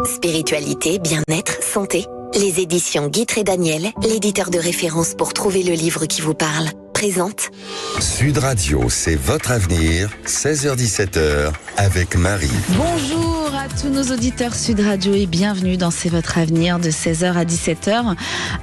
Spiritualité, bien-être, santé. Les éditions Guitre et Daniel, l'éditeur de référence pour trouver le livre qui vous parle, présente. Sud Radio, c'est votre avenir, 16h-17h, avec Marie. Bonjour à tous nos auditeurs Sud Radio et bienvenue dans C'est votre avenir de 16h à 17h.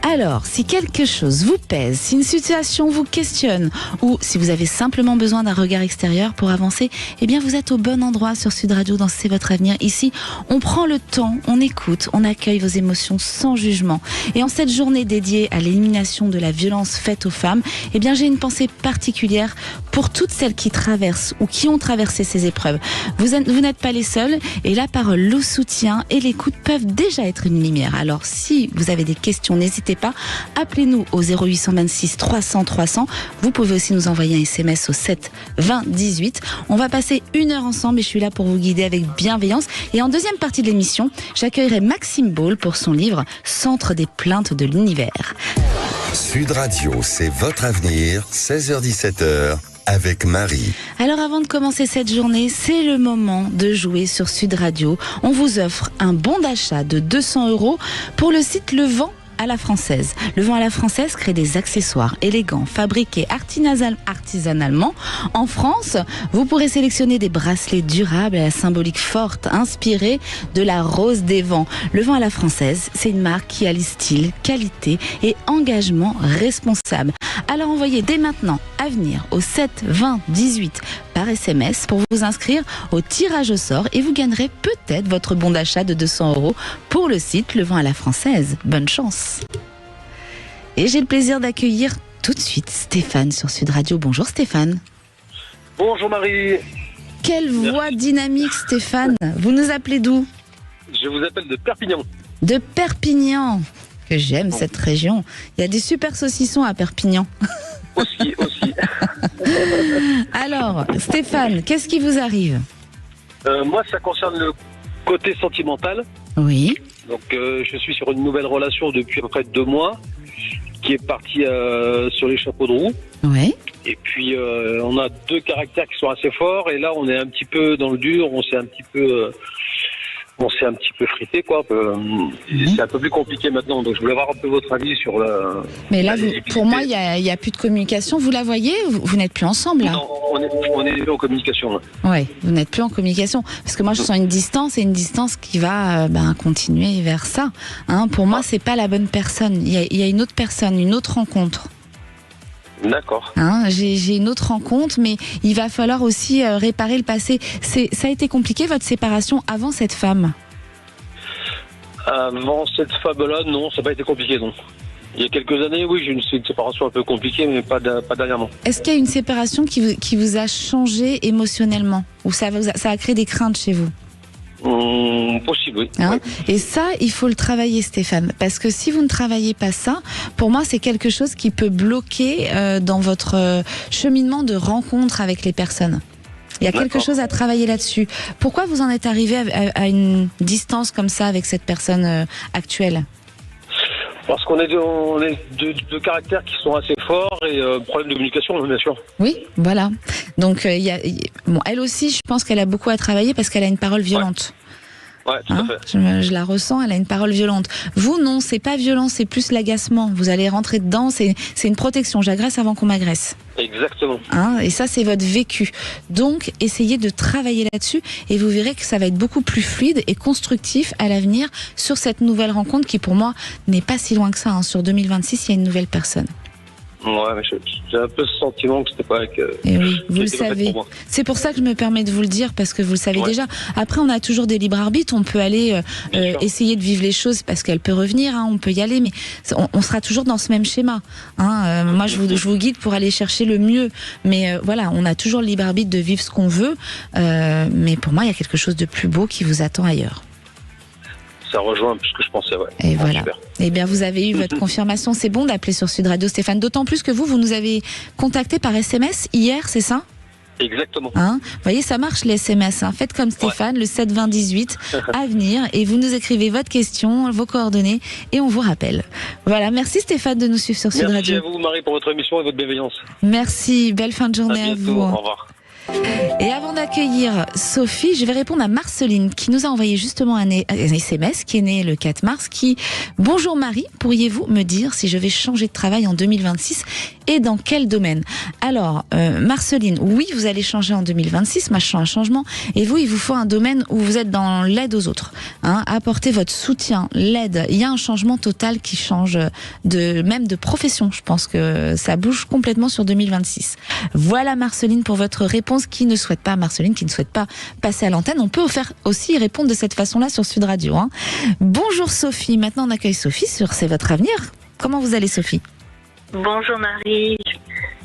Alors, si quelque chose vous pèse, si une situation vous questionne ou si vous avez simplement besoin d'un regard extérieur pour avancer, eh bien vous êtes au bon endroit sur Sud Radio dans C'est votre avenir. Ici, on prend le temps, on écoute, on accueille vos émotions sans jugement. Et en cette journée dédiée à l'élimination de la violence faite aux femmes, eh bien j'ai une pensée particulière pour toutes celles qui traversent ou qui ont traversé ces épreuves. Vous n'êtes pas les seuls et la parole, le soutien et l'écoute peuvent déjà être une lumière. Alors si vous avez des questions, n'hésitez pas, appelez-nous au 0826 300 300. Vous pouvez aussi nous envoyer un SMS au 7 20 18. On va passer 1 heure ensemble et je suis là pour vous guider avec bienveillance. Et en deuxième partie de l'émission, j'accueillerai Maxime Ball pour son livre Centre des plaintes de l'univers. Sud Radio, c'est votre avenir, 16h-17h, avec Marie. Alors avant de commencer cette journée, c'est le moment de jouer sur Sud Radio. On vous offre un bon d'achat de 200 € pour le site Le Vent à la Française. Le Vent à la Française crée des accessoires élégants, fabriqués artisanalement. En France, vous pourrez sélectionner des bracelets durables à la symbolique forte, inspirés de la rose des vents. Le Vent à la Française, c'est une marque qui allie style, qualité et engagement responsable. Alors envoyez dès maintenant Avenir au 7 20 18 par SMS pour vous inscrire au tirage au sort et vous gagnerez peut-être votre bon d'achat de 200 € pour le site Le Vent à la Française. Bonne chance. Et j'ai le plaisir d'accueillir tout de suite Stéphane sur Sud Radio. Bonjour Stéphane. Bonjour Marie. Quelle voix dynamique Stéphane. Vous nous appelez d'où? Je vous appelle de Perpignan. De Perpignan. Que j'aime cette région. Il y a des super saucissons à Perpignan. Aussi. Alors, Stéphane, qu'est-ce qui vous arrive? Moi, ça concerne le côté sentimental. Oui. Donc, je suis sur une nouvelle relation depuis à peu près 2 mois, qui est partie sur les chapeaux de roue. Oui. Et puis, on a 2 caractères qui sont assez forts, et là, on est un petit peu dans le dur, on s'est un petit peu frité, quoi. C'est un peu plus compliqué maintenant, donc je voulais avoir un peu votre avis sur la... Mais là, pour moi, il y a plus de communication. Vous la voyez? Vous n'êtes plus ensemble, là? Non, on est en communication, là. Oui, vous n'êtes plus en communication. Parce que moi, je sens une distance, et une distance qui va continuer vers ça. Hein, pour moi, c'est pas la bonne personne. Il y a une autre personne, une autre rencontre. D'accord. Hein, j'ai une autre rencontre, mais il va falloir aussi réparer le passé. Ça a été compliqué, votre séparation, avant cette femme? Avant cette femme-là, non, ça n'a pas été compliqué, non. Il y a quelques années, oui, j'ai eu une séparation un peu compliquée, mais pas dernièrement. Est-ce qu'il y a une séparation qui vous a changé émotionnellement? Ou ça a créé des craintes chez vous? Possible, oui. Hein? Ouais. Et ça, il faut le travailler, Stéphane. Parce que si vous ne travaillez pas ça, pour moi, c'est quelque chose qui peut bloquer dans votre cheminement de rencontre avec les personnes. Il y a quelque chose à travailler là-dessus. Pourquoi vous en êtes arrivé à une distance comme ça avec cette personne actuelle? Parce qu'on est deux caractères qui sont assez forts et problème de communication, bien sûr. Oui, voilà. Donc, elle aussi, je pense qu'elle a beaucoup à travailler parce qu'elle a une parole violente. Ouais, tout à fait. Je la ressens, elle a une parole violente. Vous, non, c'est pas violent, c'est plus l'agacement. Vous allez rentrer dedans, c'est une protection. J'agresse avant qu'on m'agresse. Exactement. Et ça, c'est votre vécu. Donc, essayez de travailler là-dessus et vous verrez que ça va être beaucoup plus fluide et constructif à l'avenir sur cette nouvelle rencontre qui, pour moi, n'est pas si loin que ça. Sur 2026, il y a une nouvelle personne. Ouais, mais j'ai un peu ce sentiment que c'était pas avec... Et oui, vous le savez. C'est pour ça que je me permets de vous le dire, parce que vous le savez déjà. Après, on a toujours des libres arbitres. On peut aller essayer de vivre les choses parce qu'elle peut revenir. On peut y aller, mais on sera toujours dans ce même schéma. Moi, je vous guide pour aller chercher le mieux. Mais voilà, on a toujours le libre arbitre de vivre ce qu'on veut. Mais pour moi, il y a quelque chose de plus beau qui vous attend ailleurs. Ça rejoint un peu ce que je pensais, ouais. Et voilà. Super. Eh bien, vous avez eu votre confirmation. C'est bon d'appeler sur Sud Radio, Stéphane. D'autant plus que vous nous avez contacté par SMS hier, c'est ça? Exactement. Vous voyez, ça marche les SMS. Faites comme Stéphane, le 7 20 18 à venir et vous nous écrivez votre question, vos coordonnées et on vous rappelle. Voilà, merci Stéphane de nous suivre sur Sud Radio. Merci à vous Marie pour votre émission et votre bienveillance. Merci, belle fin de journée à vous. Au revoir. Et avant d'accueillir Sophie, je vais répondre à Marceline qui nous a envoyé justement un SMS qui est né le 4 mars qui « Bonjour Marie, pourriez-vous me dire si je vais changer de travail en 2026 et dans quel domaine ?» Alors, Marceline, oui, vous allez changer en 2026, un changement. Et vous, il vous faut un domaine où vous êtes dans l'aide aux autres. Hein, apporter votre soutien, l'aide. Il y a un changement total qui change même de profession. Je pense que ça bouge complètement sur 2026. Voilà Marceline pour votre réponse qui ne souhaite pas passer à l'antenne. On peut aussi répondre de cette façon-là sur Sud Radio. Hein. Bonjour Sophie. Maintenant, on accueille Sophie sur C'est votre avenir. Comment vous allez Sophie ? Bonjour Marie,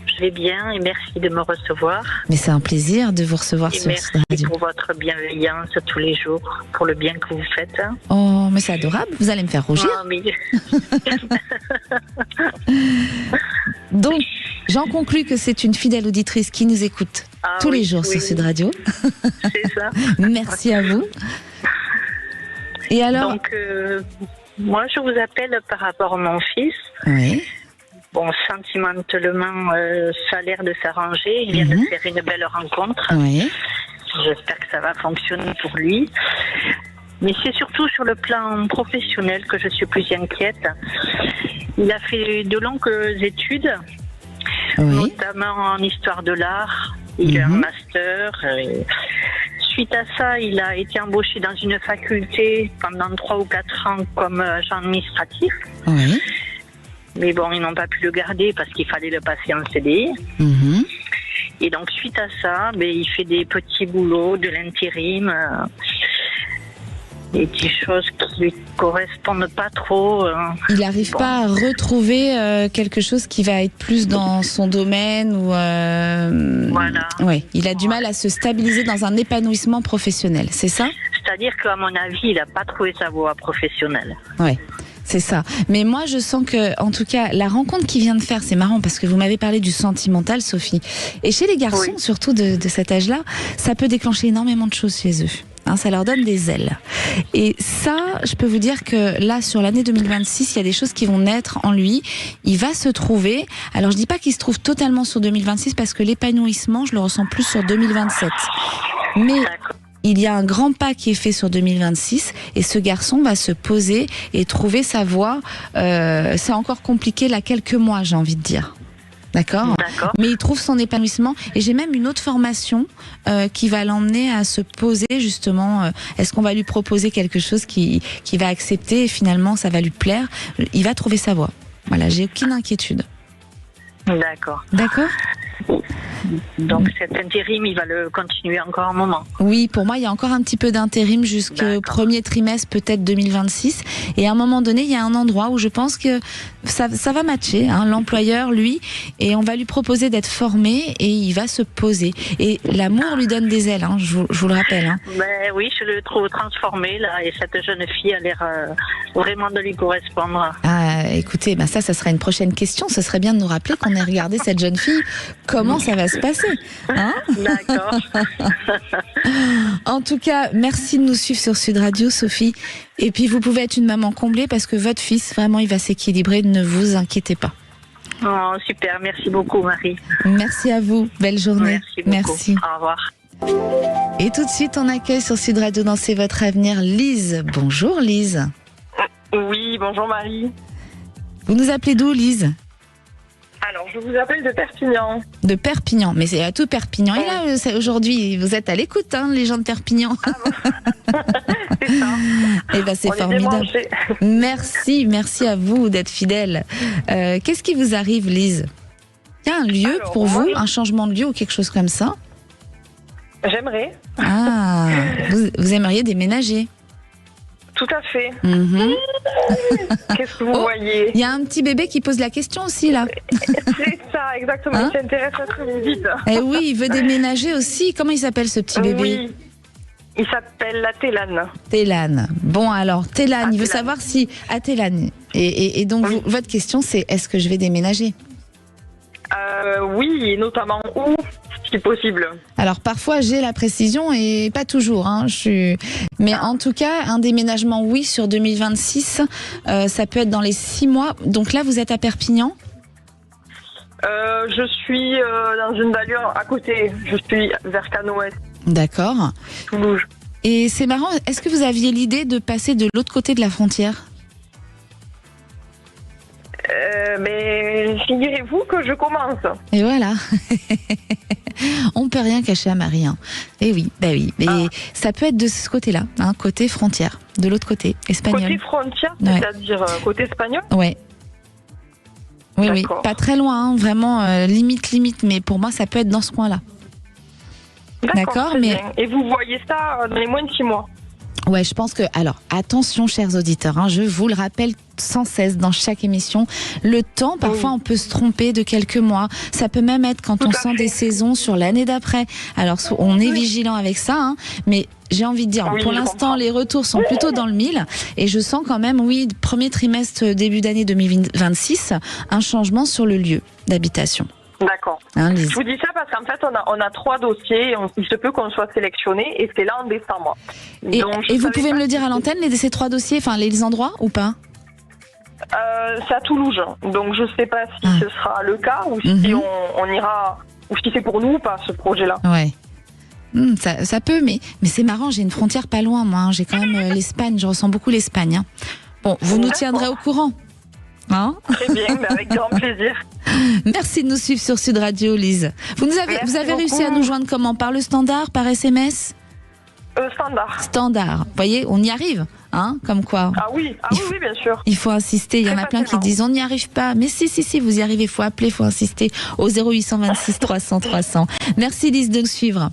je vais bien et merci de me recevoir. Mais c'est un plaisir de vous recevoir et sur merci Sud Radio. pour votre bienveillance tous les jours, pour le bien que vous faites. Oh, mais c'est adorable, vous allez me faire rougir. Oh, mais... Donc, j'en conclus que c'est une fidèle auditrice qui nous écoute tous les jours sur Sud Radio. C'est ça. Merci à vous. Et alors Donc, moi je vous appelle par rapport à mon fils. Oui. Bon, sentimentalement, ça a l'air de s'arranger. Il vient de faire une belle rencontre. Oui. J'espère que ça va fonctionner pour lui. Mais c'est surtout sur le plan professionnel que je suis plus inquiète. Il a fait de longues études, notamment en histoire de l'art. Il a un master. Suite à ça, il a été embauché dans une faculté pendant 3 ou 4 ans comme agent administratif. Oui. Mais bon, ils n'ont pas pu le garder parce qu'il fallait le passer en CDI. Et donc, suite à ça, il fait des petits boulots, de l'intérim, des petites choses qui lui correspondent pas trop. Il n'arrive pas à retrouver quelque chose qui va être plus dans son domaine ou. Voilà. Ouais, il a du mal à se stabiliser dans un épanouissement professionnel, c'est ça ? C'est-à-dire qu'à mon avis, il n'a pas trouvé sa voie professionnelle. Ouais. C'est ça. Mais moi, je sens que, en tout cas, la rencontre qu'il vient de faire, c'est marrant parce que vous m'avez parlé du sentimental, Sophie. Et chez les garçons, surtout de cet âge-là, ça peut déclencher énormément de choses chez eux. Hein, ça leur donne des ailes. Et ça, je peux vous dire que là, sur l'année 2026, il y a des choses qui vont naître en lui. Il va se trouver. Alors, je dis pas qu'il se trouve totalement sur 2026 parce que l'épanouissement, je le ressens plus sur 2027. Mais il y a un grand pas qui est fait sur 2026 et ce garçon va se poser et trouver sa voie. C'est encore compliqué là, quelques mois, j'ai envie de dire. D'accord. Mais il trouve son épanouissement et j'ai même une autre formation qui va l'emmener à se poser justement. Est-ce qu'on va lui proposer quelque chose qui va accepter et finalement ça va lui plaire? Il va trouver sa voie. Voilà, j'ai aucune inquiétude. D'accord. D'accord. Donc cet intérim, il va le continuer encore un moment. Oui, pour moi, il y a encore un petit peu d'intérim jusqu'au premier trimestre, peut-être 2026. Et à un moment donné, il y a un endroit où je pense que ça va matcher, hein, l'employeur, lui, et on va lui proposer d'être formé et il va se poser. Et l'amour lui donne des ailes, hein, je vous le rappelle. Hein. Oui, je le trouve transformé là, et cette jeune fille a l'air vraiment de lui correspondre. Ah, écoutez, ça sera une prochaine question. Ce serait bien de nous rappeler qu'on ait regardé cette jeune fille. Comment ça va se passer, hein? D'accord. En tout cas, merci de nous suivre sur Sud Radio, Sophie. Et puis, vous pouvez être une maman comblée parce que votre fils, vraiment, il va s'équilibrer. Ne vous inquiétez pas. Oh, super. Merci beaucoup, Marie. Merci à vous. Belle journée. Merci beaucoup. Au revoir. Et tout de suite, on accueille sur Sud Radio dans C'est votre avenir Lise. Bonjour, Lise. Oui, bonjour, Marie. Vous nous appelez d'où, Lise ? Alors, je vous appelle de Perpignan. De Perpignan, mais c'est à tout Perpignan. Et là, aujourd'hui, vous êtes à l'écoute, hein, les gens de Perpignan. Ah bon. C'est ça. Eh ben, c'est formidable. Merci à vous d'être fidèle. Qu'est-ce qui vous arrive, Lise? Il y a un lieu pour vous, un changement de lieu ou quelque chose comme ça? J'aimerais. Ah, vous aimeriez déménager? Tout à fait. Qu'est-ce que vous voyez? Il y a un petit bébé qui pose la question aussi, là. C'est ça, exactement. Hein? Il s'intéresse à ce que vous dites. Eh oui, il veut déménager aussi. Comment il s'appelle, ce petit bébé? Oui, il s'appelle la Télane. Télane. Bon, alors, Télane, il veut savoir si... À Télane. Et donc, votre question, c'est est-ce que je vais déménager? Oui, et notamment où, si possible. Alors parfois j'ai la précision et pas toujours. Hein, mais en tout cas, un déménagement, oui, sur 2026, ça peut être dans les 6 mois. Donc là, vous êtes à Perpignan? Je suis dans une banlieue à côté. Je suis vers Cannes-Ouest, D'accord. Toulouse. Et c'est marrant, est-ce que vous aviez l'idée de passer de l'autre côté de la frontière? Mais figurez-vous que je commence. Et voilà. On peut rien cacher à Marie. Hein. Et oui, bah oui. Mais ça peut être de ce côté-là, hein, côté frontière, de l'autre côté, espagnol. Côté frontière, Ouais. c'est-à-dire côté espagnol. Ouais. Oui, oui, D'accord. pas très loin, hein, vraiment limite, mais pour moi ça peut être dans ce coin-là. D'accord, très mais- bien. Et vous voyez ça dans les moins de 6 mois. Ouais, je pense que... Alors, attention, chers auditeurs, hein, je vous le rappelle sans cesse dans chaque émission, le temps, parfois, on peut se tromper de quelques mois. Ça peut même être quand Tout on à sent fait. des saisons sur l'année d'après. Alors, on est Oui. vigilant avec ça, hein, mais j'ai envie de dire, Oui, pour je l'instant, comprends. les retours sont plutôt dans le mille. Et je sens quand même, oui, premier trimestre, début d'année 2026, un changement sur le lieu d'habitation. D'accord. Hein, Lise. Je vous dis ça parce qu'en fait, on a 3 dossiers. Et il se peut qu'on soit sélectionné et c'est là en décembre. Et, Donc, je et vous savais pouvez pas me le dire à si- l'antenne, ces 3 dossiers, enfin les endroits ou pas? C'est à Toulouse. Donc je sais pas si Ah. ce sera le cas ou si Mhm. on ira, ou si c'est pour nous ou pas ce projet-là. Ouais. Ça peut, mais c'est marrant, j'ai une frontière pas loin, moi. Hein. J'ai quand même l'Espagne, je ressens beaucoup l'Espagne. Hein. Bon, vous nous D'accord. tiendrez au courant. Hein? Très bien, mais avec grand plaisir. Merci de nous suivre sur Sud Radio, Lise. Vous Merci avez réussi à beaucoup. nous joindre comment? Par le standard, par SMS? Standard. Standard. Vous voyez, on y arrive. Hein? Comme quoi. Ah oui, oui, bien sûr. Il faut insister. Il y en Très a plein qui facilement. disent on n'y arrive pas. Mais si, vous y arrivez. Il faut appeler, il faut insister au 0826 300 300. Merci Lise de nous suivre.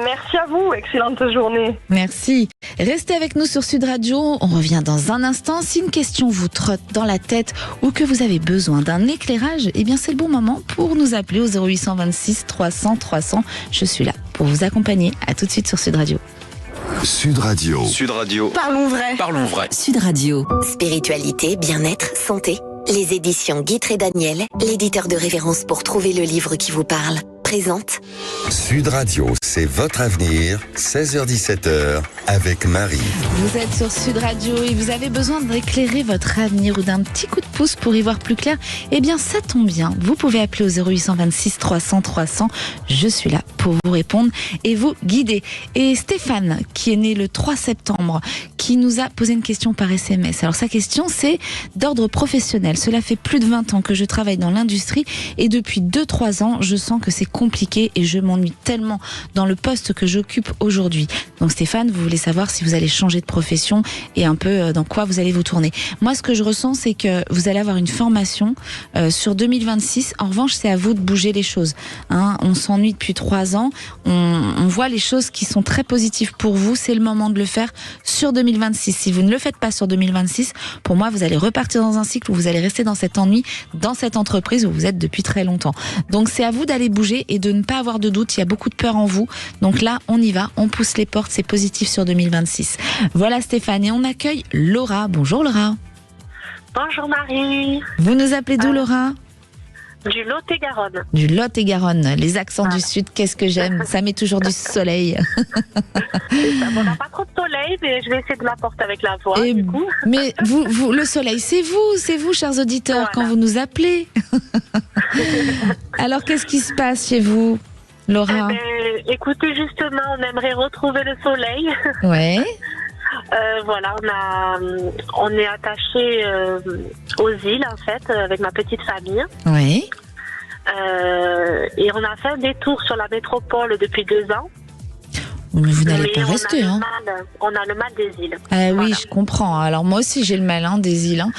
Merci à vous, excellente journée. Merci. Restez avec nous sur Sud Radio. On revient dans un instant. Si une question vous trotte dans la tête ou que vous avez besoin d'un éclairage, eh bien c'est le bon moment pour nous appeler au 0826 300 300. Je suis là pour vous accompagner. À tout de suite sur Sud Radio. Sud Radio. Sud Radio. Parlons vrai. Parlons vrai. Sud Radio. Spiritualité, bien-être, santé. Les éditions Guitry et Daniel, l'éditeur de référence pour trouver le livre qui vous parle, présente Sud Radio, c'est votre avenir, 16h-17h, avec Marie. Vous êtes sur Sud Radio et vous avez besoin d'éclairer votre avenir ou d'un petit coup de pouce pour y voir plus clair. Eh bien, ça tombe bien. Vous pouvez appeler au 0826 300 300. Je suis là pour vous répondre et vous guider. Et Stéphane, qui est né le 3 septembre, qui nous a posé une question par SMS. Alors, sa question, c'est d'ordre professionnel. Cela fait plus de 20 ans que je travaille dans l'industrie et depuis 2-3 ans, je sens que c'est compliqué et je m'ennuie tellement dans le poste que j'occupe aujourd'hui. Donc Stéphane, vous voulez savoir si vous allez changer de profession et un peu dans quoi vous allez vous tourner. Moi, ce que je ressens, c'est que vous allez avoir une formation sur 2026. En revanche, c'est à vous de bouger les choses. Hein, on s'ennuie depuis 3 ans. On voit les choses qui sont très positives pour vous. C'est le moment de le faire sur 2026. Si vous ne le faites pas sur 2026, pour moi, vous allez repartir dans un cycle où vous allez rester dans cet ennui, dans cette entreprise où vous êtes depuis très longtemps. Donc, c'est à vous d'aller bouger et de ne pas avoir de doute. Il y a beaucoup de peur en vous. Donc là, on y va. On pousse les portes. C'est positif sur 2026. Voilà Stéphane. Et on accueille Laura. Bonjour Laura. Bonjour Marie, Vous nous appelez d'où Laura? du Lot-et-Garonne. Du Lot-et-Garonne. Les accents du Sud, qu'est-ce que j'aime. Ça met toujours du soleil. On n'a pas trop de soleil, mais je vais essayer de l'apporter avec la voix, Et- du coup. Mais vous, le soleil, c'est vous, chers auditeurs, Voilà. quand vous nous appelez. Alors, qu'est-ce qui se passe chez vous, Laura? Eh ben, écoutez, justement, on aimerait retrouver le soleil. Ouais. Voilà, on est attaché aux îles, en fait, avec ma petite famille. Ouais. Et on a fait un détour sur la métropole depuis 2 ans. Mais vous n'allez Mais pas rester, hein. on a le mal des îles. Ah oui, Voilà. je comprends. Alors moi aussi j'ai le malin des îles. Hein.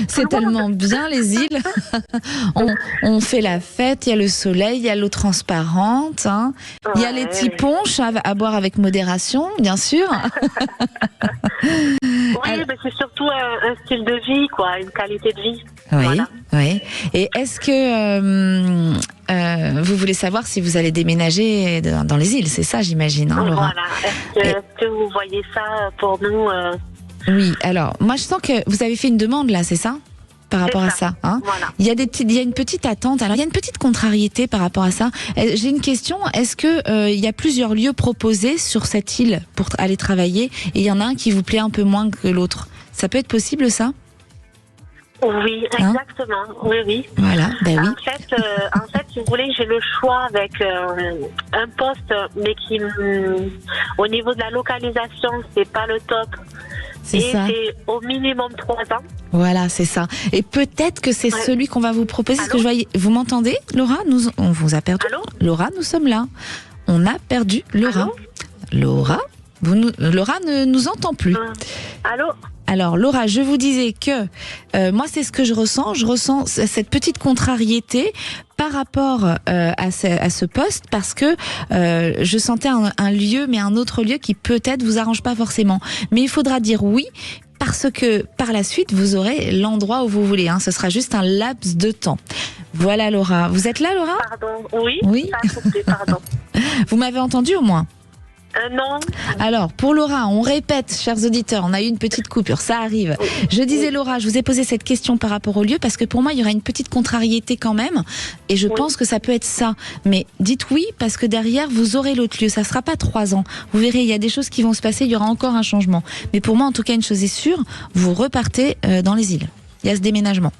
C'est tellement bien les îles. on fait la fête, il y a le soleil, il y a l'eau transparente, hein. Il y a Ouais, les petits punchs à boire avec modération, bien sûr. Oui, Alors- mais c'est surtout un style de vie, quoi, une qualité de vie. Oui, Voilà. oui. Et est-ce que vous voulez savoir si vous allez déménager dans les îles? C'est ça, j'imagine, hein, Laura? Voilà. Est-ce que vous voyez ça pour nous Oui. Alors, moi, je sens que vous avez fait une demande là, c'est ça? Par rapport à ça, hein? Voilà. Il y a une petite attente. Alors, il y a une petite contrariété par rapport à ça. J'ai une question. Est-ce que il y a plusieurs lieux proposés sur cette île pour aller travailler et il y en a un qui vous plaît un peu moins que l'autre? Ça peut être possible, ça? Oui, exactement. Oui. Voilà, ben oui. En fait, si vous voulez, j'ai le choix avec un poste, mais qui, au niveau de la localisation, c'est pas le top. C'est ça. C'est au minimum 3 ans. Voilà, c'est ça. Et peut-être que c'est celui qu'on va vous proposer. Parce que je voyais... Vous m'entendez, Laura? On vous a perdu. Allô? Laura, nous sommes là. On a perdu Laura. Allô? Laura, Laura ne nous entend plus. Allô? Alors Laura, je vous disais que moi c'est ce que je ressens. Je ressens cette petite contrariété par rapport à ce poste parce que je sentais un lieu, mais un autre lieu qui peut-être vous arrange pas forcément. Mais il faudra dire oui parce que par la suite vous aurez l'endroit où vous voulez. Ce sera juste un laps de temps. Voilà Laura. Vous êtes là Laura? Pardon. Oui. Oui. Ça a coupé, pardon. Vous m'avez entendu au moins? Non. Alors, pour Laura, on répète, chers auditeurs, on a eu une petite coupure, ça arrive. Je disais, Laura, je vous ai posé cette question par rapport au lieu parce que pour moi, il y aura une petite contrariété quand même et je pense que ça peut être ça. Mais dites oui parce que derrière, vous aurez l'autre lieu. Ça ne sera pas 3 ans. Vous verrez, il y a des choses qui vont se passer, il y aura encore un changement. Mais pour moi, en tout cas, une chose est sûre, vous repartez dans les îles. Il y a ce déménagement.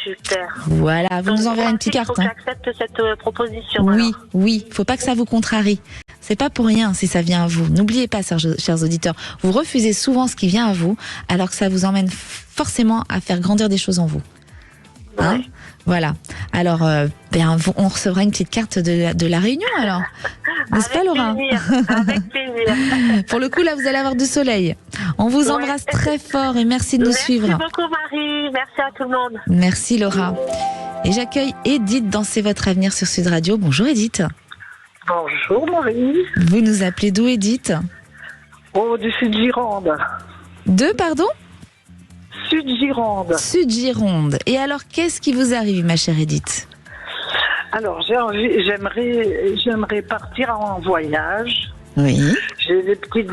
Super. Voilà, vous nous enverrez une petite carte. Il faut que j'accepte cette proposition. Oui, faut pas que ça vous contrarie. C'est pas pour rien si ça vient à vous. N'oubliez pas, chers auditeurs, vous refusez souvent ce qui vient à vous, alors que ça vous emmène forcément à faire grandir des choses en vous. Voilà. Alors, on recevra une petite carte de la Réunion, alors. N'est-ce pas, Laura? Avec plaisir. Pour le coup, là, vous allez avoir du soleil. On vous embrasse très fort et merci de nous suivre. Merci beaucoup, Marie. Merci à tout le monde. Merci, Laura. Et j'accueille Edith dans C'est votre avenir sur Sud Radio. Bonjour, Edith. Bonjour, Marie. Vous nous appelez d'où, Edith? Du Sud-Gironde. Pardon? Sud-Gironde. Sud-Gironde. Et alors, qu'est-ce qui vous arrive, ma chère Edith? Alors, j'aimerais partir en voyage. Oui. J'ai des petites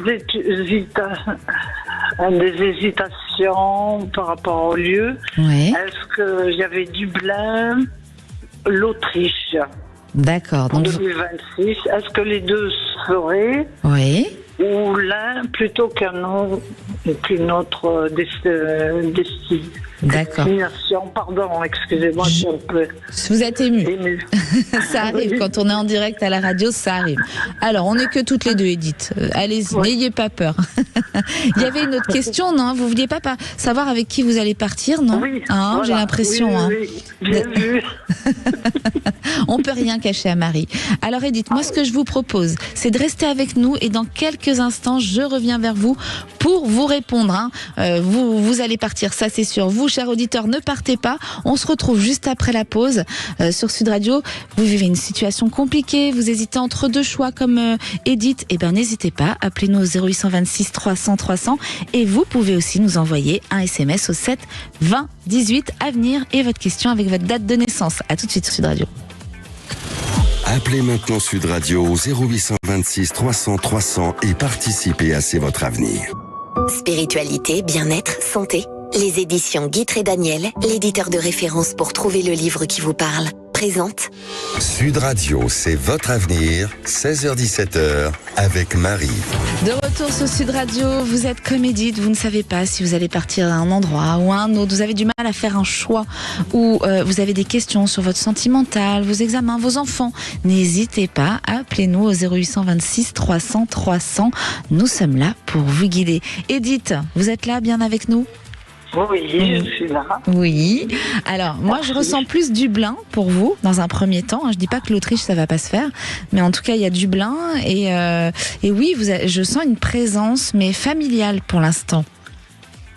hésitations par rapport au lieu. Oui. Est-ce qu'il y avait Dublin, l'Autriche? D'accord. En 2026. Est-ce que les deux se feraient? Oui. Ou l'un plutôt qu'une autre destination. Pardon, excusez-moi, je suis un peu... Vous êtes émue. Ça arrive, quand on est en direct à la radio, ça arrive. Alors, on n'est que toutes les deux, Edith. Allez-y, n'ayez pas peur. Il y avait une autre question, non? Vous ne vouliez pas savoir avec qui vous allez partir, non? Oui, voilà. J'ai l'impression. Oui, bien vu. On ne peut rien cacher à Marie. Alors, Edith, moi, ce que je vous propose, c'est de rester avec nous et dans quelques instants, je reviens vers vous pour vous répondre. Vous allez partir, ça c'est sûr. Vous, chers auditeurs, ne partez pas. On se retrouve juste après la pause sur Sud Radio. Vous vivez une situation compliquée, vous hésitez entre 2 choix comme Edith. Eh bien, n'hésitez pas, appelez-nous au 0826 300 300 et vous pouvez aussi nous envoyer un SMS au 7 20 18 Avenir et votre question avec votre date de naissance. À tout de suite sur Sud Radio. Appelez maintenant Sud Radio au 0826 300 300 et participez à C'est votre avenir. Spiritualité, bien-être, santé. Les éditions Guitre et Daniel, l'éditeur de référence pour trouver le livre qui vous parle, présente Sud Radio, c'est votre avenir, 16h-17h, avec Marie. De retour sur Sud Radio, vous êtes comme Edith, vous ne savez pas si vous allez partir à un endroit ou à un autre, vous avez du mal à faire un choix ou vous avez des questions sur votre sentimental, vos examens, vos enfants. N'hésitez pas, appelez-nous au 0826 300 300, nous sommes là pour vous guider. Edith, vous êtes là bien avec nous? Oui, je suis là. Oui. Alors, moi, je ressens plus Dublin pour vous, dans un premier temps. Je dis pas que l'Autriche, ça va pas se faire. Mais en tout cas, il y a Dublin. Et oui, je sens une présence, mais familiale pour l'instant.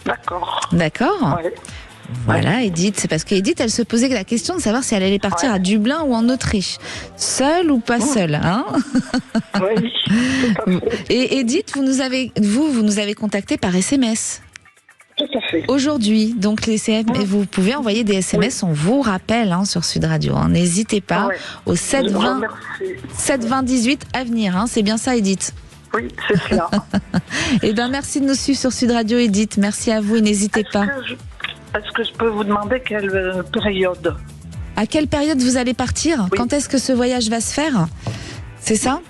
D'accord. D'accord. Ouais. Voilà, Edith. C'est parce qu'Edith, elle se posait la question de savoir si elle allait partir à Dublin ou en Autriche. Seule ou pas seule, hein? Oui, tout à fait. Et Edith, vous nous avez contacté par SMS. Tout à fait. Aujourd'hui, donc les SMS, vous pouvez envoyer des SMS, on vous rappelle sur Sud Radio. N'hésitez pas au 7 20 18 Avenir. C'est bien ça, Edith? Oui, c'est cela. Eh bien, merci de nous suivre sur Sud Radio, Edith. Merci à vous et n'hésitez pas. Est-ce que je peux vous demander quelle période? À quelle période vous allez partir? Quand est-ce que ce voyage va se faire? C'est ça?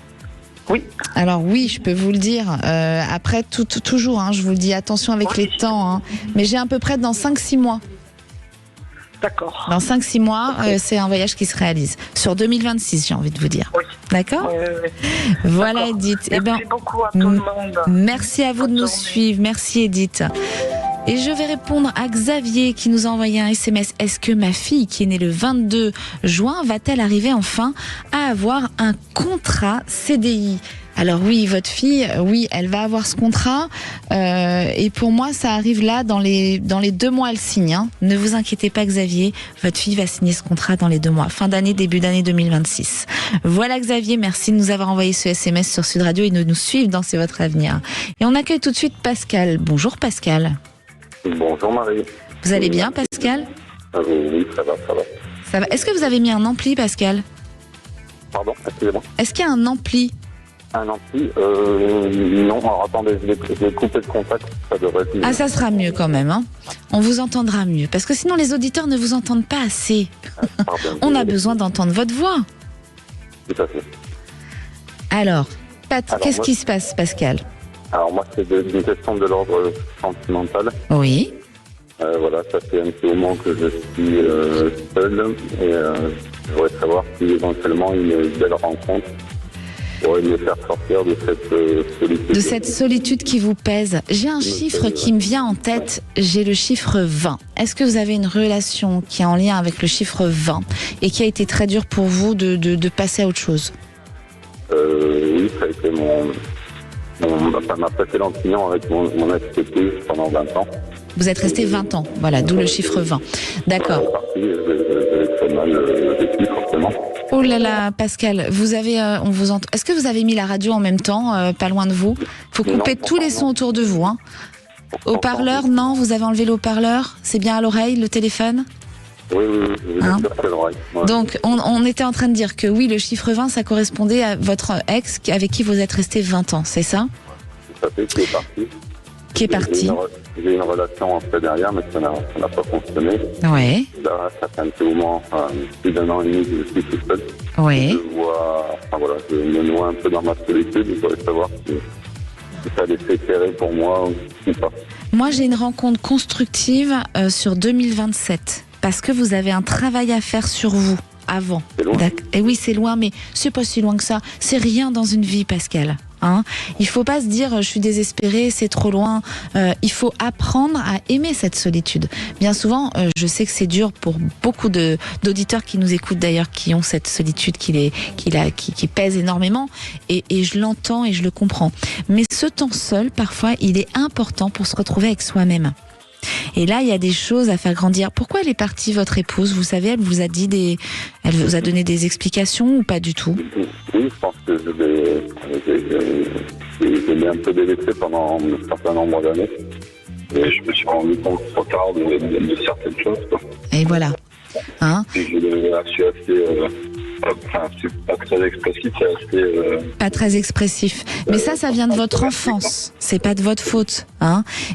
Oui. Alors oui, je peux vous le dire. Après, toujours, je vous le dis, attention avec les temps. Mais j'ai à peu près dans 5-6 mois. D'accord. Dans 5-6 mois, c'est un voyage qui se réalise. Sur 2026, j'ai envie de vous dire. Oui. D'accord ? Voilà, Edith. Merci beaucoup à tout le monde. Merci à vous de nous suivre. Merci, Edith. Et je vais répondre à Xavier qui nous a envoyé un SMS. Est-ce que ma fille qui est née le 22 juin va-t-elle arriver enfin à avoir un contrat CDI ? Alors oui, votre fille, oui, elle va avoir ce contrat. Et pour moi, ça arrive là, dans les 2 mois, elle signe. Ne vous inquiétez pas, Xavier. Votre fille va signer ce contrat dans les 2 mois. Fin d'année, début d'année 2026. Voilà, Xavier, merci de nous avoir envoyé ce SMS sur Sud Radio et de nous suivre dans C'est votre avenir. Et on accueille tout de suite Pascal. Bonjour, Pascal. Bonjour, Marie. Vous allez bien, Pascal ? Oui, ça va. Ça va. Est-ce que vous avez mis un ampli, Pascal ? Pardon, excusez-moi. Est-ce qu'il y a un ampli ? Un ampli non, alors attendez, je vais couper le contact, ça devrait être mieux. Ah, ça sera mieux quand même, On vous entendra mieux, parce que sinon les auditeurs ne vous entendent pas assez. Pardon, on a besoin d'entendre votre voix. Tout à fait. Alors qu'est-ce qui se passe, Pascal ? Alors moi, c'est une question de l'ordre sentimental. Oui. Voilà, ça fait un petit moment que je suis seul, et je voudrais savoir si éventuellement une belle rencontre pourrait me faire sortir de cette solitude. De cette solitude qui vous pèse. J'ai un chiffre qui me vient en tête, j'ai le chiffre 20. Est-ce que vous avez une relation qui est en lien avec le chiffre 20 et qui a été très dur pour vous de passer à autre chose ? Oui, ça a été ma précédente union avec mon ex-épouse pendant 20 ans. Vous êtes resté 20 ans, voilà, d'où le chiffre 20. D'accord. J'ai très mal vécu, forcément. Oh là là, Pascal, vous avez, Est-ce que vous avez mis la radio en même temps, pas loin de vous ? Faut couper tous les sons autour de vous. Haut-parleur, non ? Vous avez enlevé le haut-parleur ? C'est bien à l'oreille, le téléphone ? Oui, c'est l'oreille. Ouais. Donc, on était en train de dire que oui, le chiffre 20, ça correspondait à votre ex avec qui vous êtes resté 20 ans, c'est ça ? Tout à fait, qui est parti. Qui est parti. J'ai une relation après derrière, mais ça n'a pas fonctionné. Ouais. Là, ça fait un petit moment, plus d'1 an et demi que je suis tout seul. Ouais. Je me noie un peu dans ma solitude. Je voudrais savoir si ça a laissé éclairer pour moi ou pas. Moi, j'ai une rencontre constructive sur 2027. Parce que vous avez un travail à faire sur vous avant. C'est loin. Et oui, c'est loin, mais c'est pas si loin que ça. C'est rien dans une vie, Pascal. Il faut pas se dire je suis désespérée, c'est trop loin. Il faut apprendre à aimer cette solitude. Bien souvent, je sais que c'est dur pour beaucoup d'auditeurs qui nous écoutent d'ailleurs, qui ont cette solitude qui pèse énormément. Et je l'entends et je le comprends. Mais ce temps seul, parfois, il est important pour se retrouver avec soi-même. Et là, il y a des choses à faire grandir. Pourquoi elle est partie, votre épouse ? Vous savez, elle vous a donné des explications ou pas du tout ? Oui, je pense que je l'ai un peu délaissé pendant un certain nombre d'années. Et je me suis rendu compte trop tard de certaines choses. Et voilà. Et je suis assez... c'est pas très expressif, c'est assez... Pas très expressif. Mais ça vient de votre enfance. C'est pas de votre faute.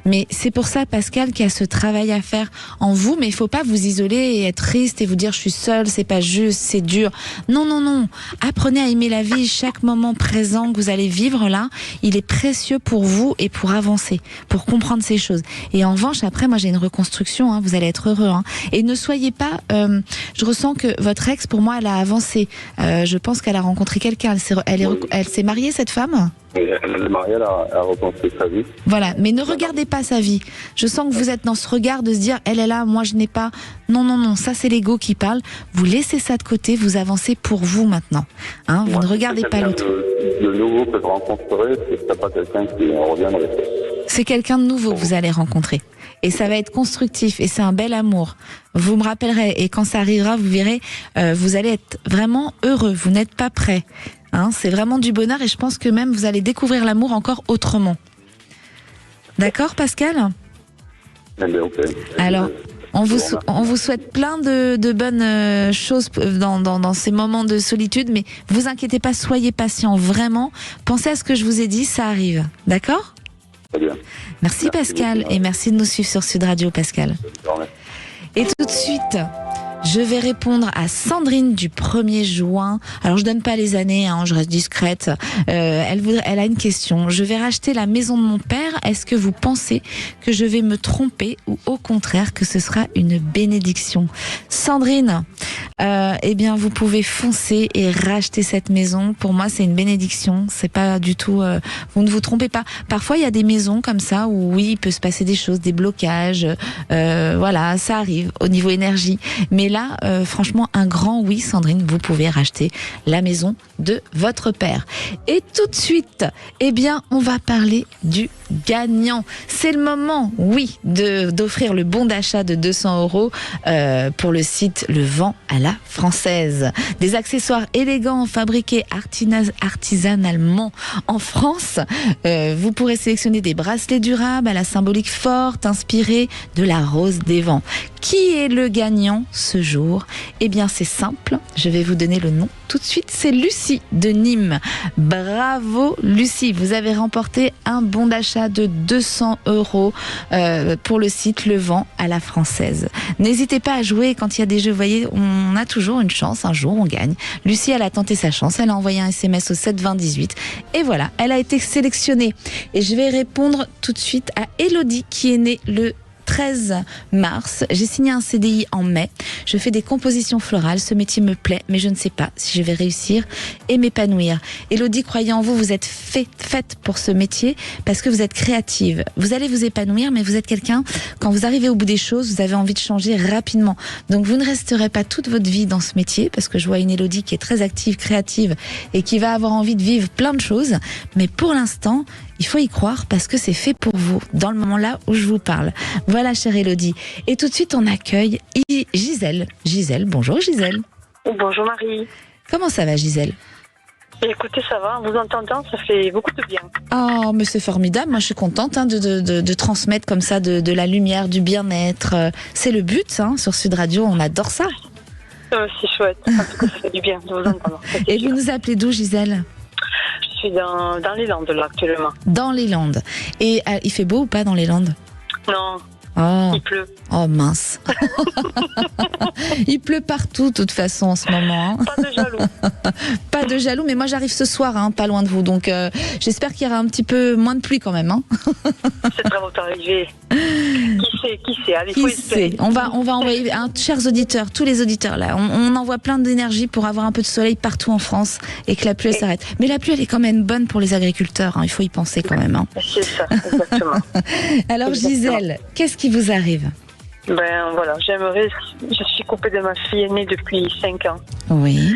Mais c'est pour ça, Pascal, qu'il y a ce travail à faire en vous. Mais il faut pas vous isoler et être triste et vous dire je suis seule, c'est pas juste, c'est dur. Non. Apprenez à aimer la vie. Chaque moment présent que vous allez vivre là, il est précieux pour vous et pour avancer, pour comprendre ces choses. Et en revanche, après, moi j'ai une reconstruction. Vous allez être heureux. Et ne soyez pas... je ressens que votre ex, pour moi, elle a avancé. Je pense qu'elle a rencontré quelqu'un. Elle s'est mariée, cette femme ? Oui, elle est mariée, elle a reconstruit sa vie. Voilà, mais ne regardez pas sa vie. Je sens que vous êtes dans ce regard de se dire elle est là, moi je n'ai pas. Non, ça c'est l'ego qui parle. Vous laissez ça de côté, vous avancez pour vous maintenant. Vous ne regardez pas l'autre. Le nouveau que je rencontrerai, ce ne serait pas quelqu'un qui reviendrait. C'est quelqu'un de nouveau que vous allez rencontrer. Et ça va être constructif et c'est un bel amour. Vous me rappellerez et quand ça arrivera, vous verrez, vous allez être vraiment heureux. Vous n'êtes pas prêt. C'est vraiment du bonheur et je pense que même vous allez découvrir l'amour encore autrement. D'accord, Pascal ? Okay. Alors, on vous souhaite plein de bonnes choses dans ces moments de solitude, mais vous inquiétez pas, soyez patient, vraiment. Pensez à ce que je vous ai dit, ça arrive. D'accord ? Très bien. Merci Pascal, et merci de nous suivre sur Sud Radio, Pascal. Et tout de suite, Je vais répondre à Sandrine du 1er juin. Alors, je donne pas les années, je reste discrète. Elle a une question. Je vais racheter la maison de mon père. Est-ce que vous pensez que je vais me tromper ou au contraire que ce sera une bénédiction? Sandrine, eh bien, vous pouvez foncer et racheter cette maison. Pour moi, c'est une bénédiction. C'est pas du tout. Vous ne vous trompez pas. Parfois, il y a des maisons comme ça où oui, il peut se passer des choses, des blocages. Voilà, ça arrive au niveau énergie. Mais là, franchement, un grand oui, Sandrine, vous pouvez racheter la maison de votre père. Et tout de suite, eh bien, on va parler du gagnant. C'est le moment, oui, d'offrir le bon d'achat de 200 € pour le site Le Vent à la Française. Des accessoires élégants fabriqués artisanalement en France. Vous pourrez sélectionner des bracelets durables à la symbolique forte, inspirés de la rose des vents. Qui est le gagnant ce jour? Eh bien, c'est simple. Je vais vous donner le nom tout de suite. C'est Lucie de Nîmes. Bravo, Lucie. Vous avez remporté un bon d'achat de 200 € pour le site Le Vent à la Française. N'hésitez pas à jouer quand il y a des jeux. Vous voyez, on a toujours une chance. Un jour, on gagne. Lucie, elle a tenté sa chance. Elle a envoyé un SMS au 7 20 18. Et voilà, elle a été sélectionnée. Et je vais répondre tout de suite à Elodie qui est née le 13 mars. J'ai signé un CDI en mai. Je fais des compositions florales. Ce métier me plaît, mais je ne sais pas si je vais réussir et m'épanouir. Elodie, croyez en vous, vous êtes faite pour ce métier parce que vous êtes créative. Vous allez vous épanouir, mais vous êtes quelqu'un, quand vous arrivez au bout des choses, vous avez envie de changer rapidement. Donc vous ne resterez pas toute votre vie dans ce métier parce que je vois une Elodie qui est très active, créative et qui va avoir envie de vivre plein de choses. Mais pour l'instant, il faut y croire parce que c'est fait pour vous, dans le moment là où je vous parle. Voilà, chère Elodie. Et tout de suite, on accueille Gisèle. Gisèle, bonjour Gisèle. Bonjour Marie. Comment ça va Gisèle? Écoutez, ça va, en vous entendant, ça fait beaucoup de bien. Oh, mais c'est formidable. Moi, je suis contente de transmettre comme ça de la lumière, du bien-être. C'est le but, sur Sud Radio, on adore ça. C'est chouette, en tout cas, ça fait du bien de vous entendre. Et vous nous appelez d'où, Gisèle? Je suis dans les Landes, là, actuellement. Dans les Landes. Et il fait beau ou pas dans les Landes? Non. Oh. Il pleut. Oh mince. Il pleut partout de toute façon en ce moment. Pas de jaloux. Pas de jaloux, mais moi j'arrive ce soir, pas loin de vous. Donc j'espère qu'il y aura un petit peu moins de pluie quand même. C'est très beau arrivé. Qui sait allez, qui sait. On va envoyer, chers auditeurs, tous les auditeurs là, on envoie plein d'énergie pour avoir un peu de soleil partout en France et que la pluie s'arrête. Mais la pluie elle est quand même bonne pour les agriculteurs, il faut y penser quand même. C'est ça, exactement. Alors Gisèle, qu'est-ce qui vous arrive? Ben voilà, je suis coupée de ma fille aînée depuis 5 ans. Oui.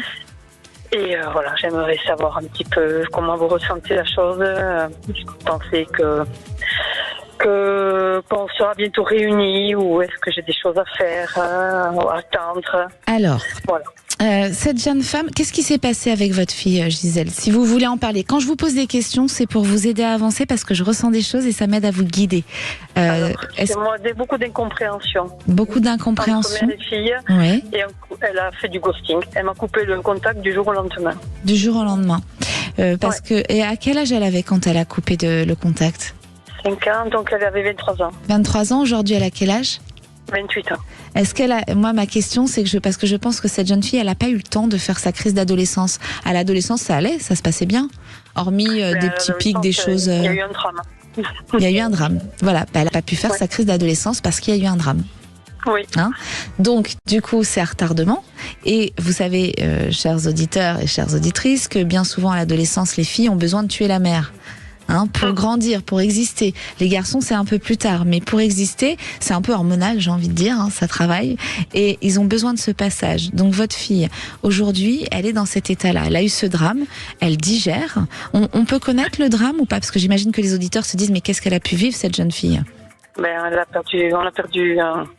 Et voilà, j'aimerais savoir un petit peu comment vous ressentez la chose. Est-ce que vous pensez qu'on sera bientôt réunis ou est-ce que j'ai des choses à faire, à attendre? Alors, voilà. Cette jeune femme, qu'est-ce qui s'est passé avec votre fille, Gisèle? Si vous voulez en parler. Quand je vous pose des questions, c'est pour vous aider à avancer parce que je ressens des choses et ça m'aide à vous guider. C'est moi, beaucoup d'incompréhension. Beaucoup d'incompréhension. Entre mère et fille, oui. Et elle a fait du ghosting. Elle m'a coupé le contact du jour au lendemain. Du jour au lendemain. Et à quel âge elle avait quand elle a coupé le contact? 5 ans, donc elle avait 23 ans. 23 ans, aujourd'hui elle a quel âge? 28 ans. Est-ce qu'elle a... Moi, ma question, c'est que parce que je pense que cette jeune fille, elle n'a pas eu le temps de faire sa crise d'adolescence. À l'adolescence, ça allait, ça se passait bien. Hormis des petits pics, des choses... Il y a eu un drame. Il y a eu un drame. Voilà, elle n'a pas pu faire sa crise d'adolescence parce qu'il y a eu un drame. Oui. Donc, du coup, c'est à retardement. Et vous savez, chers auditeurs et chères auditrices, que bien souvent, à l'adolescence, les filles ont besoin de tuer la mère. Pour grandir, pour exister. Les garçons, c'est un peu plus tard, mais pour exister, c'est un peu hormonal, j'ai envie de dire, ça travaille, et ils ont besoin de ce passage. Donc votre fille, aujourd'hui, elle est dans cet état-là. Elle a eu ce drame, elle digère. On peut connaître le drame ou pas? Parce que j'imagine que les auditeurs se disent, mais qu'est-ce qu'elle a pu vivre, cette jeune fille? On a perdu moi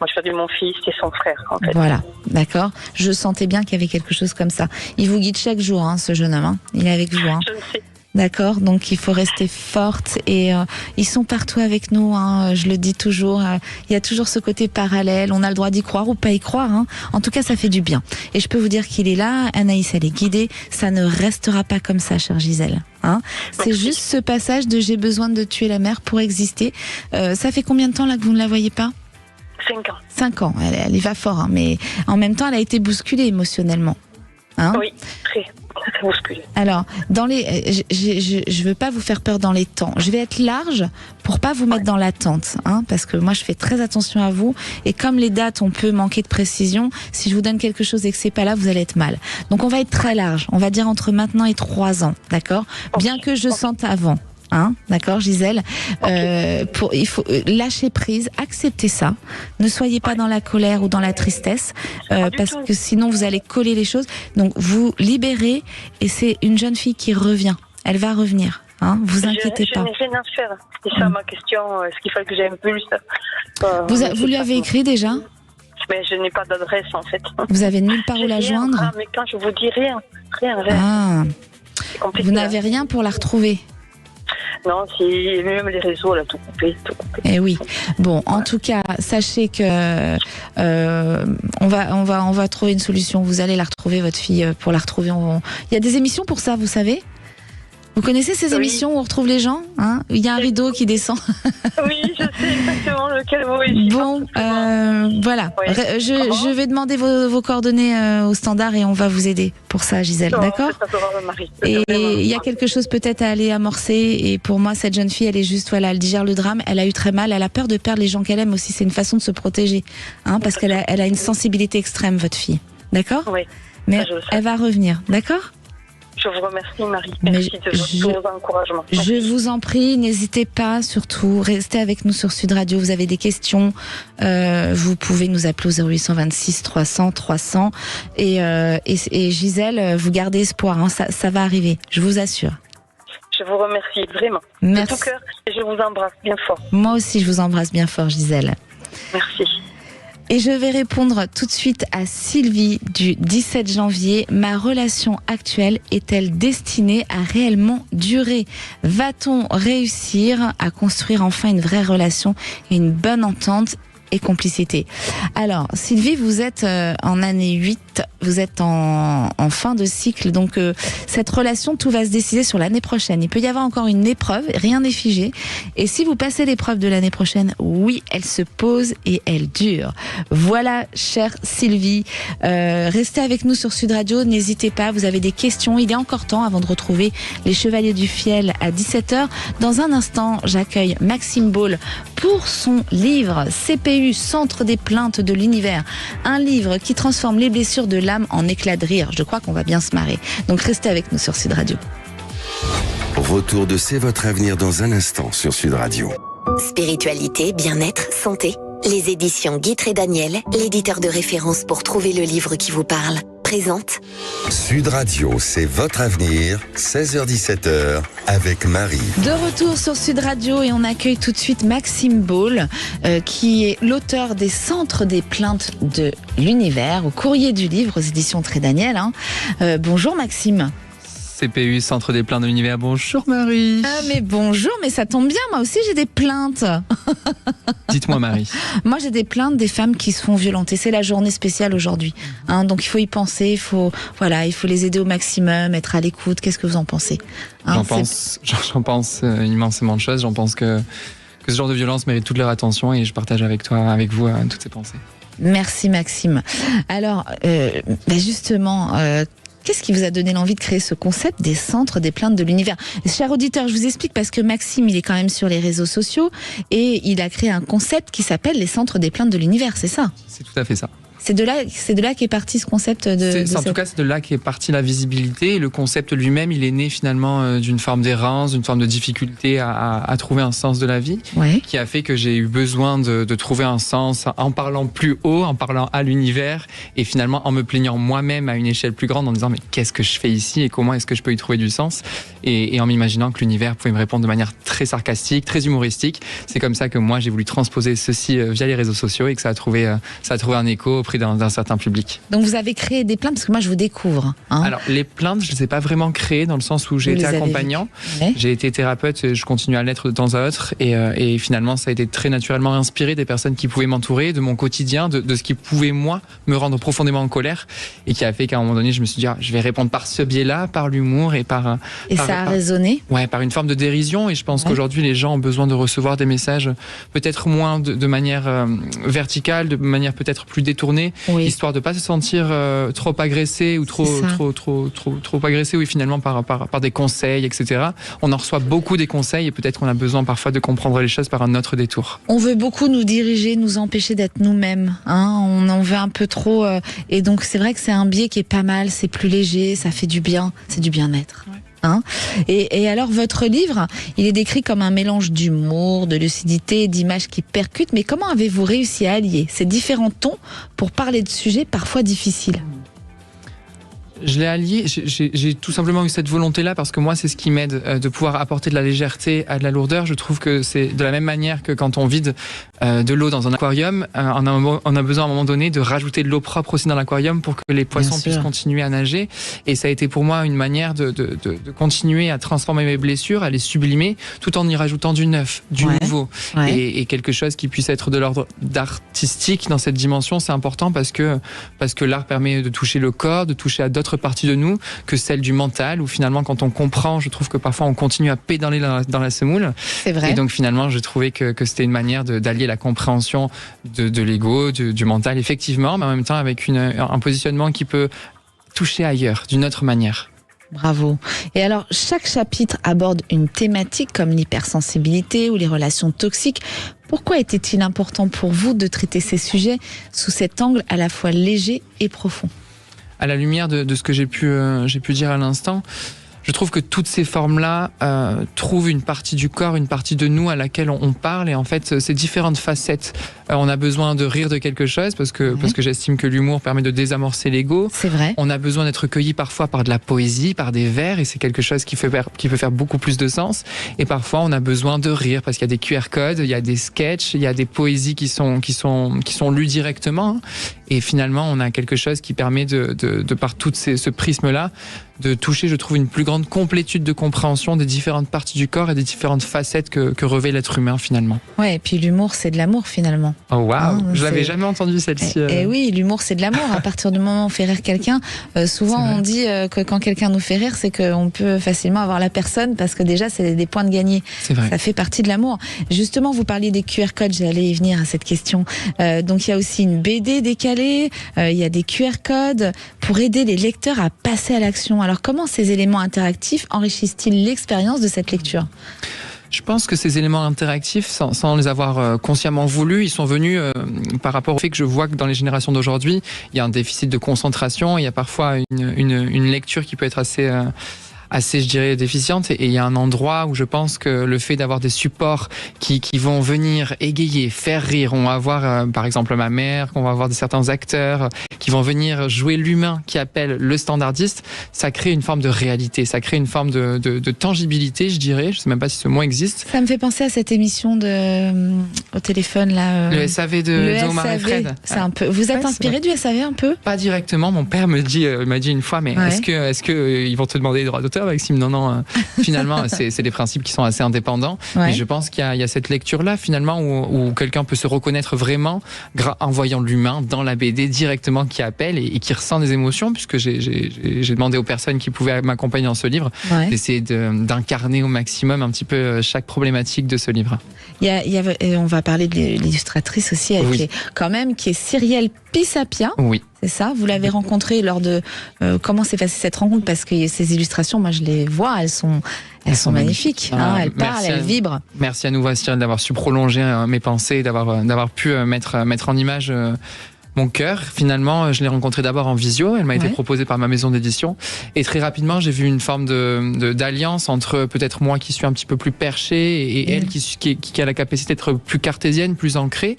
j'ai perdu mon fils et son frère, en fait. Voilà, d'accord. Je sentais bien qu'il y avait quelque chose comme ça. Il vous guide chaque jour, ce jeune homme. Il est avec vous. Je ne sais. D'accord, donc il faut rester forte et ils sont partout avec nous, je le dis toujours, il y a toujours ce côté parallèle, on a le droit d'y croire ou pas y croire, en tout cas ça fait du bien. Et je peux vous dire qu'il est là, Anaïs elle est guidée, ça ne restera pas comme ça, chère Gisèle. C'est juste ce passage de j'ai besoin de tuer la mère pour exister. Ça fait combien de temps là que vous ne la voyez pas? 5 ans. 5 ans, elle y va fort, hein, mais en même temps, elle a été bousculée émotionnellement. Hein? Oui, très bousculée. Alors, je veux pas vous faire peur dans les temps. Je vais être large pour pas vous mettre dans l'attente, hein, parce que moi je fais très attention à vous. Et comme les dates, on peut manquer de précision. Si je vous donne quelque chose et que c'est pas là, vous allez être mal. Donc on va être très large. On va dire entre maintenant et 3 ans, d'accord ? Bien que je sente avant. Hein, d'accord, Gisèle. Il faut lâcher prise, accepter ça. Ne soyez pas dans la colère ou dans la tristesse, parce que sinon vous allez coller les choses. Donc vous libérez, et c'est une jeune fille qui revient. Elle va revenir. Hein, vous inquiétez pas. Je n'ai rien à faire. C'est ça ma question. Est-ce qu'il fallait que j'aime plus Vous lui avez écrit déjà ? Mais je n'ai pas d'adresse en fait. Vous avez nulle part où la joindre ? Ah, mais quand je vous dis rien. Ah. C'est compliqué. Vous n'avez rien pour la retrouver ? Non, c'est même les réseaux, là, tout coupé. Eh oui. Bon, en tout cas, sachez que on va trouver une solution. Vous allez la retrouver, votre fille, pour la retrouver. Il y a des émissions pour ça, vous savez ? Vous connaissez ces émissions où on retrouve les gens, hein ? Il y a un rideau qui descend. Oui, je sais exactement lequel vous voulez. Bon, voilà. Oui. Je vais demander vos coordonnées au standard et on va vous aider pour ça, Gisèle. D'accord ? Et il y a quelque chose peut-être à aller amorcer. Et pour moi, cette jeune fille, elle est juste, voilà, elle digère le drame. Elle a eu très mal. Elle a peur de perdre les gens qu'elle aime aussi. C'est une façon de se protéger, hein, parce qu'elle a une sensibilité extrême, votre fille. D'accord ? Oui. Mais elle va revenir. D'accord ? Je vous remercie, Marie. Merci de vos encouragements. Je vous en prie, n'hésitez pas, surtout, restez avec nous sur Sud Radio. Vous avez des questions, vous pouvez nous appeler au 0826 300 300. Et Gisèle, vous gardez espoir, hein, ça va arriver, je vous assure. Je vous remercie vraiment. Merci. De tout cœur, et je vous embrasse bien fort. Moi aussi, je vous embrasse bien fort, Gisèle. Merci. Et je vais répondre tout de suite à Sylvie du 17 janvier. Ma relation actuelle est-elle destinée à réellement durer ? Va-t-on réussir à construire enfin une vraie relation et une bonne entente et complicité ? Alors, Sylvie, vous êtes en année 8, vous êtes en fin de cycle, donc cette relation, tout va se décider sur l'année prochaine. Il peut y avoir encore une épreuve, rien n'est figé. Et si vous passez l'épreuve de l'année prochaine, oui, elle se pose et elle dure. Voilà, chère Sylvie, restez avec nous sur Sud Radio, n'hésitez pas, vous avez des questions, il est encore temps avant de retrouver les Chevaliers du Fiel à 17h. Dans un instant, j'accueille Maxime Ball pour son livre CPU, Centre des plaintes de l'univers. Un livre qui transforme les blessures de l'âme en éclats de rire. Je crois qu'on va bien se marrer. Donc restez avec nous sur Sud Radio. Retour de C'est votre avenir dans un instant sur Sud Radio. Spiritualité, bien-être, santé. Les éditions Guitry et Daniel, l'éditeur de référence pour trouver le livre qui vous parle, présente Sud Radio, c'est votre avenir, 16h-17h, avec Marie. De retour sur Sud Radio et on accueille tout de suite Maxime Ball, qui est l'auteur des Centres des plaintes de l'univers, au courrier du livre, aux éditions Guitry et Daniel. Bonjour Maxime. CPU, Centre des plaintes de l'univers. Bonjour Marie. Ah mais bonjour, mais ça tombe bien, moi aussi j'ai des plaintes. Dites-moi Marie. Moi j'ai des plaintes des femmes qui se font violenter. C'est la journée spéciale aujourd'hui, hein, donc il faut y penser, il faut les aider au maximum, être à l'écoute. Qu'est-ce que vous en pensez, hein, J'en pense immensément de choses. J'en pense que ce genre de violence mérite toute leur attention et je partage avec vous, toutes ces pensées. Merci Maxime. Alors, justement... qu'est-ce qui vous a donné l'envie de créer ce concept des centres des plaintes de l'univers ? Cher auditeur, je vous explique parce que Maxime, il est quand même sur les réseaux sociaux et il a créé un concept qui s'appelle les centres des plaintes de l'univers, c'est ça ? C'est tout à fait ça. C'est de là qu'est parti ce concept En tout cas, c'est de là qu'est partie la visibilité. Et le concept lui-même, il est né finalement d'une forme d'errance, d'une forme de difficulté à trouver un sens de la vie, ouais, qui a fait que j'ai eu besoin de trouver un sens en parlant plus haut, en parlant à l'univers, et finalement en me plaignant moi-même à une échelle plus grande, en me disant mais qu'est-ce que je fais ici et comment est-ce que je peux y trouver du sens, et en m'imaginant que l'univers pouvait me répondre de manière très sarcastique, très humoristique. C'est comme ça que moi j'ai voulu transposer ceci via les réseaux sociaux et que ça a trouvé un écho auprès auprès d'un certain public. Donc vous avez créé des plaintes, parce que moi je vous découvre. Hein. Alors les plaintes, je ne les ai pas vraiment créées dans le sens où j'ai été accompagnant, j'ai été thérapeute et je continue à l'être de temps à autre et finalement ça a été très naturellement inspiré des personnes qui pouvaient m'entourer, de mon quotidien, de ce qui pouvait moi me rendre profondément en colère et qui a fait qu'à un moment donné je me suis dit je vais répondre par ce biais-là, par l'humour et par... Et ça a résonné ? Ouais, par une forme de dérision et je pense qu'aujourd'hui les gens ont besoin de recevoir des messages peut-être moins de manière verticale, de manière peut-être plus détournée, histoire de pas se sentir trop agressé ou trop agressé, oui, finalement par des conseils, etc. On en reçoit beaucoup des conseils et peut-être qu'on a besoin parfois de comprendre les choses par un autre détour. On veut beaucoup nous diriger, nous empêcher d'être nous-mêmes. Hein, on en veut un peu trop. Et donc c'est vrai que c'est un biais qui est pas mal, c'est plus léger, ça fait du bien, c'est du bien-être. Ouais. Hein, et alors votre livre, il est décrit comme un mélange d'humour, de lucidité, d'images qui percutent. Mais comment avez-vous réussi à allier ces différents tons pour parler de sujets parfois difficiles ? Je l'ai allié, j'ai tout simplement eu cette volonté-là parce que moi, c'est ce qui m'aide de pouvoir apporter de la légèreté à de la lourdeur. Je trouve que c'est de la même manière que quand on vide de l'eau dans un aquarium, on a besoin à un moment donné de rajouter de l'eau propre aussi dans l'aquarium pour que les poissons puissent continuer à nager. Et ça a été pour moi une manière de continuer à transformer mes blessures, à les sublimer, tout en y rajoutant du neuf, du nouveau. Et quelque chose qui puisse être de l'ordre d'artistique dans cette dimension, c'est important parce que l'art permet de toucher le corps, de toucher à d'autres partie de nous que celle du mental, où finalement quand on comprend, je trouve que parfois on continue à pédaler dans la semoule. C'est vrai. Et donc finalement je trouvais que c'était une manière d'allier la compréhension de l'ego, du mental effectivement, mais en même temps avec un positionnement qui peut toucher ailleurs, d'une autre manière. Bravo. Et alors, chaque chapitre aborde une thématique comme l'hypersensibilité ou les relations toxiques. Pourquoi était-il important pour vous de traiter ces sujets sous cet angle à la fois léger et profond ? À la lumière de ce que j'ai pu dire à l'instant, je trouve que toutes ces formes-là trouvent une partie du corps, une partie de nous à laquelle on parle. Et en fait, ces différentes facettes, on a besoin de rire de quelque chose parce que j'estime que l'humour permet de désamorcer l'ego. C'est vrai. On a besoin d'être cueilli parfois par de la poésie, par des vers, et c'est quelque chose qui peut faire beaucoup plus de sens. Et parfois, on a besoin de rire parce qu'il y a des QR codes, il y a des sketchs, il y a des poésies qui sont lues directement. Et finalement, on a quelque chose qui permet de par tout ce prisme-là, de toucher, je trouve, une plus grande complétude de compréhension des différentes parties du corps et des différentes facettes que revêt l'être humain, finalement. Ouais, et puis l'humour, c'est de l'amour, finalement. Oh, waouh, je l'avais jamais entendu, celle-ci. Et oui, l'humour, c'est de l'amour. À partir du moment où on fait rire quelqu'un, souvent on dit que quand quelqu'un nous fait rire, c'est qu'on peut facilement avoir la personne, parce que déjà, c'est des points de gagner. C'est vrai. Ça fait partie de l'amour. Justement, vous parliez des QR codes, j'allais y venir à cette question. Donc, il y a aussi une BD décalée, il y a des QR codes pour aider les lecteurs à passer à l'action. Alors, comment ces éléments interactifs enrichissent-ils l'expérience de cette lecture ? Je pense que ces éléments interactifs, sans les avoir consciemment voulus, ils sont venus par rapport au fait que je vois que dans les générations d'aujourd'hui, il y a un déficit de concentration, il y a parfois une lecture qui peut être assez, je dirais, déficiente, et il y a un endroit où je pense que le fait d'avoir des supports qui vont venir égayer, faire rire, on va avoir par exemple ma mère, qu'on va avoir certains acteurs qui vont venir jouer l'humain qui appelle le standardiste, ça crée une forme de réalité, ça crée une forme de tangibilité, je dirais, je sais même pas si ce mot existe. Ça me fait penser à cette émission au téléphone là. Le SAV de Omar et Fred. C'est un peu. Vous êtes inspiré du SAV un peu ? Pas directement. Mon père m'a dit une fois, mais est-ce que ils vont te demander des droits d'auteur, Maxime ? Non. Finalement, c'est des principes qui sont assez indépendants. Mais je pense qu'il y a cette lecture-là, finalement, où quelqu'un peut se reconnaître vraiment en voyant l'humain dans la BD directement qui appelle et qui ressent des émotions, puisque j'ai demandé aux personnes qui pouvaient m'accompagner dans ce livre d'essayer d'incarner au maximum un petit peu chaque problématique de ce livre. On va parler de l'illustratrice aussi, qui est Cyrielle Pisapia. Oui. C'est ça, vous l'avez rencontrée lors de... comment s'est passée cette rencontre ? Parce que ces illustrations, moi je les vois, elles sont magnifiques. Elles parlent, elles vibrent. Merci à nouveau, Cyril, d'avoir su prolonger mes pensées, d'avoir pu mettre en image mon cœur. Finalement, je l'ai rencontrée d'abord en visio, elle m'a été proposée par ma maison d'édition, et très rapidement j'ai vu une forme d'alliance entre peut-être moi qui suis un petit peu plus perché et elle qui a la capacité d'être plus cartésienne, plus ancrée.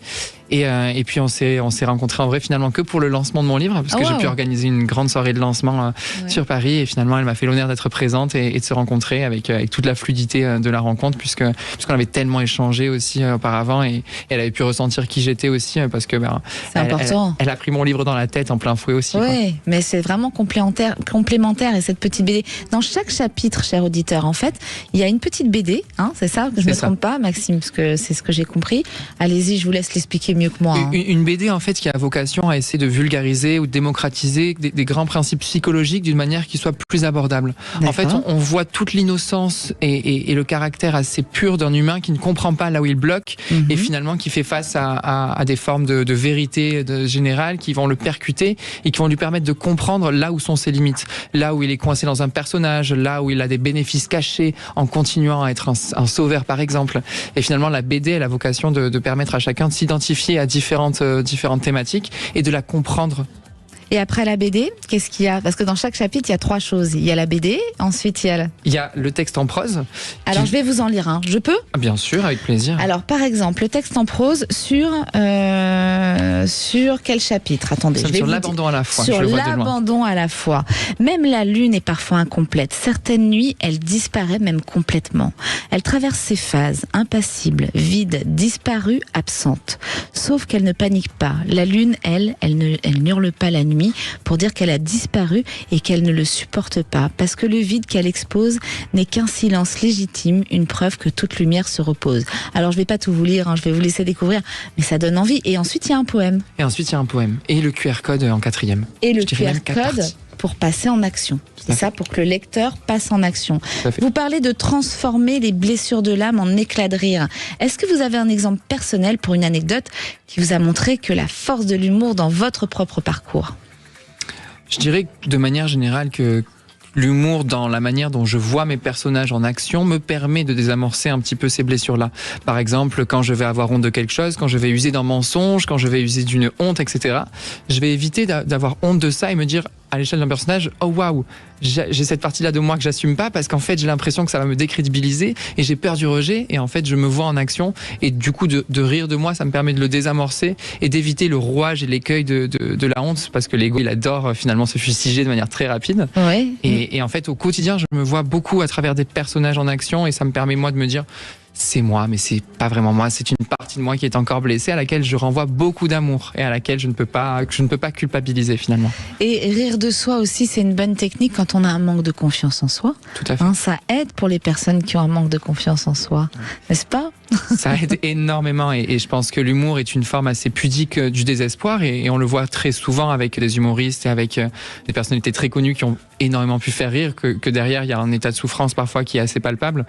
Et puis on s'est rencontrés en vrai finalement que pour le lancement de mon livre, parce que j'ai pu organiser une grande soirée de lancement sur Paris, et finalement elle m'a fait l'honneur d'être présente et de se rencontrer avec toute la fluidité de la rencontre, puisqu'on avait tellement échangé aussi auparavant, et elle avait pu ressentir qui j'étais aussi, parce que c'est important. Elle a pris mon livre dans la tête en plein fouet aussi. Oui, mais c'est vraiment complémentaire, et cette petite BD, dans chaque chapitre, cher auditeur, en fait, il y a une petite BD, hein, c'est ça, que je ne me trompe pas, Maxime, parce que c'est ce que j'ai compris. Allez-y, je vous laisse l'expliquer mieux que moi. Hein. Une BD, en fait, qui a vocation à essayer de vulgariser ou de démocratiser des grands principes psychologiques d'une manière qui soit plus abordable. D'accord. En fait, on voit toute l'innocence et le caractère assez pur d'un humain qui ne comprend pas là où il bloque, et finalement qui fait face à des formes de vérité générale qui vont le percuter et qui vont lui permettre de comprendre là où sont ses limites, là où il est coincé dans un personnage, là où il a des bénéfices cachés en continuant à être un sauveur par exemple. Et finalement la BD elle a vocation de permettre à chacun de s'identifier à différentes thématiques et de la comprendre. Et après la BD, qu'est-ce qu'il y a? Parce que dans chaque chapitre, il y a 3 choses. Il y a la BD, ensuite il y a le texte en prose. Alors je vais vous en lire un. Je peux? Bien sûr, avec plaisir. Alors par exemple, le texte en prose sur quel chapitre? Attendez, je vais sur l'abandon à la fois. Sur l'abandon à la fois. Même la lune est parfois incomplète. Certaines nuits, elle disparaît même complètement. Elle traverse ses phases, impassible, vide, disparue, absente. Sauf qu'elle ne panique pas. La lune, elle n'hurle pas la nuit pour dire qu'elle a disparu et qu'elle ne le supporte pas, parce que le vide qu'elle expose n'est qu'un silence légitime, une preuve que toute lumière se repose. Alors je vais pas tout vous lire, hein, je vais vous laisser découvrir, mais ça donne envie. Et ensuite il y a un poème. Et le QR code en 4e. Et le QR code pour passer en action. C'est ça, pour que le lecteur passe en action. Vous parlez de transformer les blessures de l'âme en éclats de rire. Est-ce que vous avez un exemple personnel pour une anecdote qui vous a montré que la force de l'humour dans votre propre parcours? Je dirais de manière générale que l'humour dans la manière dont je vois mes personnages en action me permet de désamorcer un petit peu ces blessures-là. Par exemple, quand je vais avoir honte de quelque chose, quand je vais user d'un mensonge, quand je vais user d'une honte, etc., je vais éviter d'avoir honte de ça et me dire à l'échelle d'un personnage, oh waouh, j'ai cette partie-là de moi que j'assume pas parce qu'en fait j'ai l'impression que ça va me décrédibiliser et j'ai peur du rejet, et en fait je me vois en action, et du coup de rire de moi, ça me permet de le désamorcer et d'éviter le rouage et l'écueil de la honte, parce que l'ego il adore finalement se fustiger de manière très rapide. Ouais. Et en fait au quotidien je me vois beaucoup à travers des personnages en action, et ça me permet moi de me dire c'est moi, mais c'est pas vraiment moi, c'est une partie de moi qui est encore blessée, à laquelle je renvoie beaucoup d'amour et à laquelle je ne peux pas culpabiliser finalement. Et rire de soi aussi, c'est une bonne technique quand on a un manque de confiance en soi. Tout à fait. Ça aide pour les personnes qui ont un manque de confiance en soi, n'est-ce pas? Ça aide énormément, et je pense que l'humour est une forme assez pudique du désespoir, et on le voit très souvent avec des humoristes et avec des personnalités très connues qui ont énormément pu faire rire, que derrière il y a un état de souffrance parfois qui est assez palpable.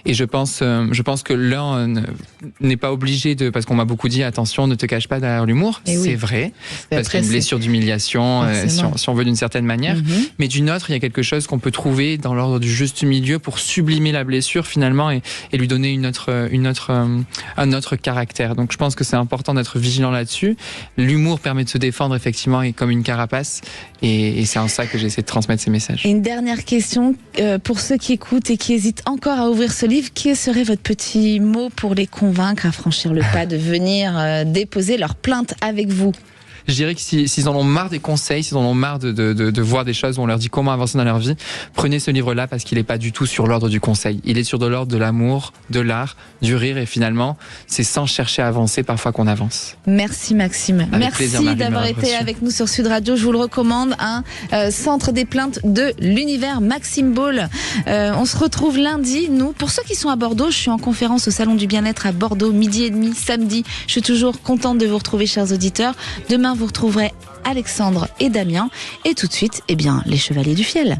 Et je pense que l'un n'est pas obligé parce qu'on m'a beaucoup dit attention, ne te cache pas derrière l'humour. Et c'est vrai, parce qu'il y a une blessure d'humiliation si on veut d'une certaine manière, mais d'une autre il y a quelque chose qu'on peut trouver dans l'ordre du juste milieu pour sublimer la blessure finalement et lui donner un autre caractère. Donc je pense que c'est important d'être vigilant là-dessus. L'humour permet de se défendre effectivement, et comme une carapace, et c'est en ça que j'essaie de transmettre ces messages. Et une dernière question pour ceux qui écoutent et qui hésitent encore à ouvrir ce livre, quel serait votre petit mot pour les convaincre à franchir le pas de venir déposer leur plainte avec vous? Je dirais que s'ils en ont marre des conseils, s'ils en ont marre de voir des choses où on leur dit comment avancer dans leur vie, prenez ce livre-là, parce qu'il n'est pas du tout sur l'ordre du conseil. Il est sur de l'ordre de l'amour, de l'art, du rire, et finalement, c'est sans chercher à avancer parfois qu'on avance. Merci Maxime. Avec plaisir, merci d'avoir été avec nous sur Sud Radio. Je vous le recommande, Centre des plaintes de l'univers, Maxime Ball. On se retrouve lundi. Nous, pour ceux qui sont à Bordeaux, je suis en conférence au Salon du Bien-être à Bordeaux, 12h30, samedi. Je suis toujours contente de vous retrouver, chers auditeurs. Demain, vous retrouverez Alexandre et Damien. Et tout de suite, les Chevaliers du Fiel.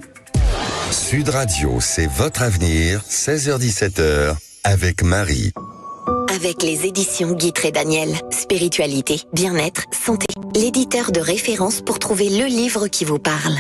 Sud Radio, c'est votre avenir, 16h-17h, avec Marie. Avec les éditions Guittre et Daniel, spiritualité, bien-être, santé. L'éditeur de référence pour trouver le livre qui vous parle.